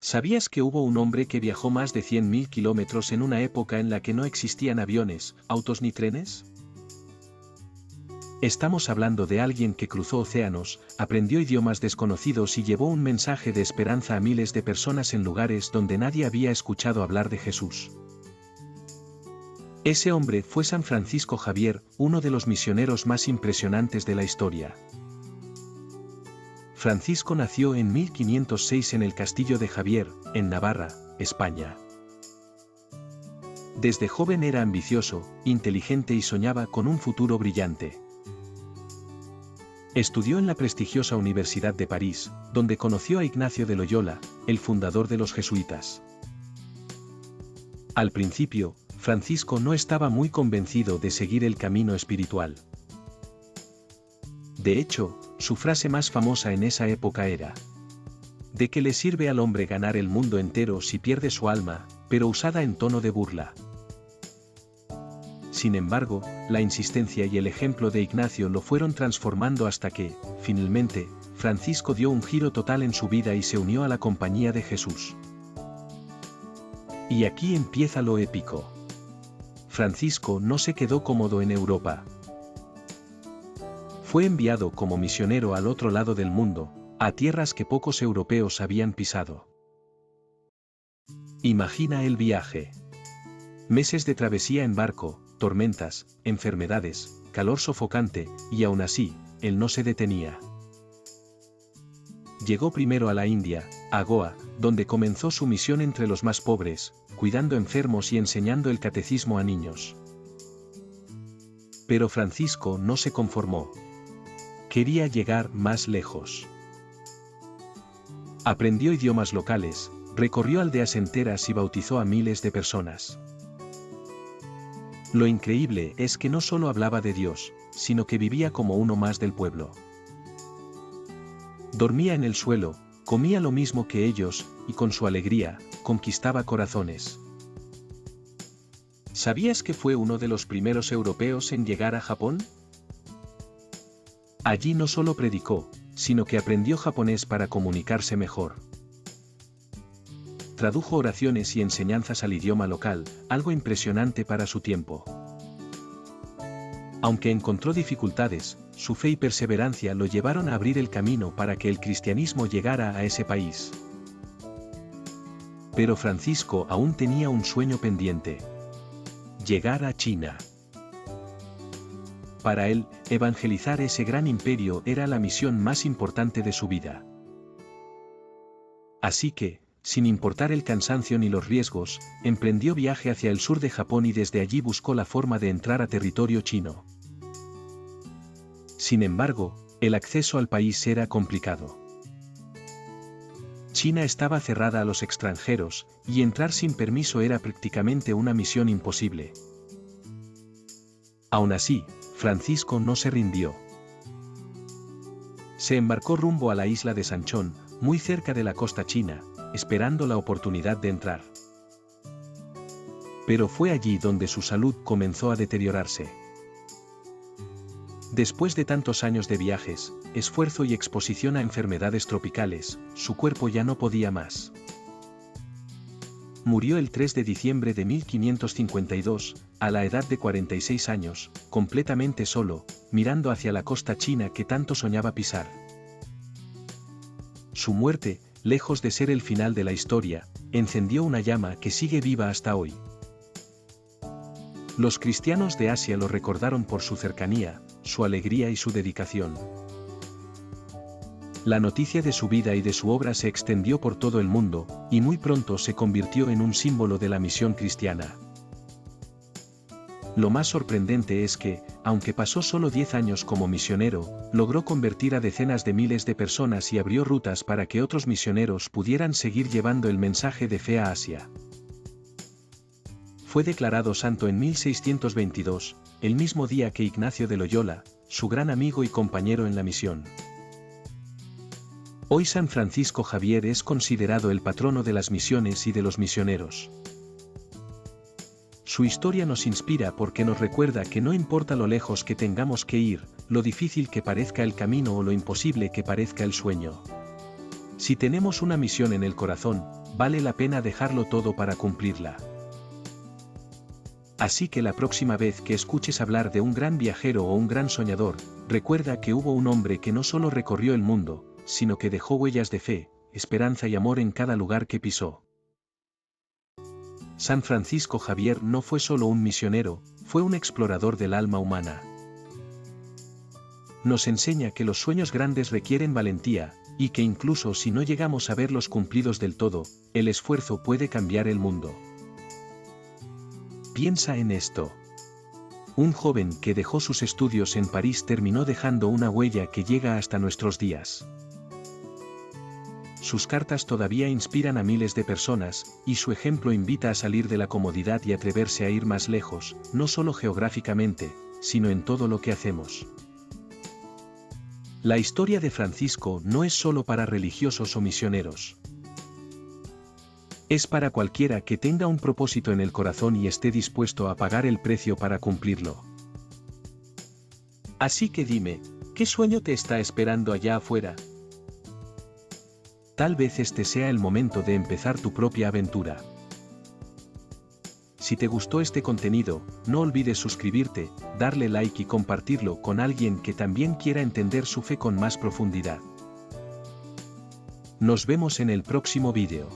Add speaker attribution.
Speaker 1: ¿Sabías que hubo un hombre que viajó más de 100.000 kilómetros en una época en la que no existían aviones, autos ni trenes? Estamos hablando de alguien que cruzó océanos, aprendió idiomas desconocidos y llevó un mensaje de esperanza a miles de personas en lugares donde nadie había escuchado hablar de Jesús. Ese hombre fue San Francisco Javier, uno de los misioneros más impresionantes de la historia. Francisco nació en 1506 en el castillo de Javier, en Navarra, España. Desde joven era ambicioso, inteligente y soñaba con un futuro brillante. Estudió en la prestigiosa Universidad de París, donde conoció a Ignacio de Loyola, el fundador de los jesuitas. Al principio, Francisco no estaba muy convencido de seguir el camino espiritual. De hecho, su frase más famosa en esa época era: ¿de qué le sirve al hombre ganar el mundo entero si pierde su alma?, pero usada en tono de burla. Sin embargo, la insistencia y el ejemplo de Ignacio lo fueron transformando hasta que, finalmente, Francisco dio un giro total en su vida y se unió a la compañía de Jesús. Y aquí empieza lo épico. Francisco no se quedó cómodo en Europa. Fue enviado como misionero al otro lado del mundo, a tierras que pocos europeos habían pisado. Imagina el viaje. Meses de travesía en barco, tormentas, enfermedades, calor sofocante, y aún así, él no se detenía. Llegó primero a la India, a Goa, donde comenzó su misión entre los más pobres, cuidando enfermos y enseñando el catecismo a niños. Pero Francisco no se conformó. Quería llegar más lejos. Aprendió idiomas locales, recorrió aldeas enteras y bautizó a miles de personas. Lo increíble es que no solo hablaba de Dios, sino que vivía como uno más del pueblo. Dormía en el suelo, comía lo mismo que ellos, y con su alegría, conquistaba corazones. ¿Sabías que fue uno de los primeros europeos en llegar a Japón? Allí no solo predicó, sino que aprendió japonés para comunicarse mejor. Tradujo oraciones y enseñanzas al idioma local, algo impresionante para su tiempo. Aunque encontró dificultades, su fe y perseverancia lo llevaron a abrir el camino para que el cristianismo llegara a ese país. Pero Francisco aún tenía un sueño pendiente: llegar a China. Para él, evangelizar ese gran imperio era la misión más importante de su vida. Así que, sin importar el cansancio ni los riesgos, emprendió viaje hacia el sur de Japón y desde allí buscó la forma de entrar a territorio chino. Sin embargo, el acceso al país era complicado. China estaba cerrada a los extranjeros, y entrar sin permiso era prácticamente una misión imposible. Aún así, Francisco no se rindió. Se embarcó rumbo a la isla de Sanchón, muy cerca de la costa china, esperando la oportunidad de entrar. Pero fue allí donde su salud comenzó a deteriorarse. Después de tantos años de viajes, esfuerzo y exposición a enfermedades tropicales, su cuerpo ya no podía más. Murió el 3 de diciembre de 1552, a la edad de 46 años, completamente solo, mirando hacia la costa china que tanto soñaba pisar. Su muerte, lejos de ser el final de la historia, encendió una llama que sigue viva hasta hoy. Los cristianos de Asia lo recordaron por su cercanía, su alegría y su dedicación. La noticia de su vida y de su obra se extendió por todo el mundo, y muy pronto se convirtió en un símbolo de la misión cristiana. Lo más sorprendente es que, aunque pasó solo 10 años como misionero, logró convertir a decenas de miles de personas y abrió rutas para que otros misioneros pudieran seguir llevando el mensaje de fe a Asia. Fue declarado santo en 1622, el mismo día que Ignacio de Loyola, su gran amigo y compañero en la misión. Hoy San Francisco Javier es considerado el patrono de las misiones y de los misioneros. Su historia nos inspira porque nos recuerda que no importa lo lejos que tengamos que ir, lo difícil que parezca el camino o lo imposible que parezca el sueño. Si tenemos una misión en el corazón, vale la pena dejarlo todo para cumplirla. Así que la próxima vez que escuches hablar de un gran viajero o un gran soñador, recuerda que hubo un hombre que no solo recorrió el mundo, sino que dejó huellas de fe, esperanza y amor en cada lugar que pisó. San Francisco Javier no fue solo un misionero, fue un explorador del alma humana. Nos enseña que los sueños grandes requieren valentía, y que incluso si no llegamos a verlos cumplidos del todo, el esfuerzo puede cambiar el mundo. Piensa en esto. Un joven que dejó sus estudios en París terminó dejando una huella que llega hasta nuestros días. Sus cartas todavía inspiran a miles de personas, y su ejemplo invita a salir de la comodidad y atreverse a ir más lejos, no solo geográficamente, sino en todo lo que hacemos. La historia de Francisco no es solo para religiosos o misioneros. Es para cualquiera que tenga un propósito en el corazón y esté dispuesto a pagar el precio para cumplirlo. Así que dime, ¿qué sueño te está esperando allá afuera? Tal vez este sea el momento de empezar tu propia aventura. Si te gustó este contenido, no olvides suscribirte, darle like y compartirlo con alguien que también quiera entender su fe con más profundidad. Nos vemos en el próximo vídeo.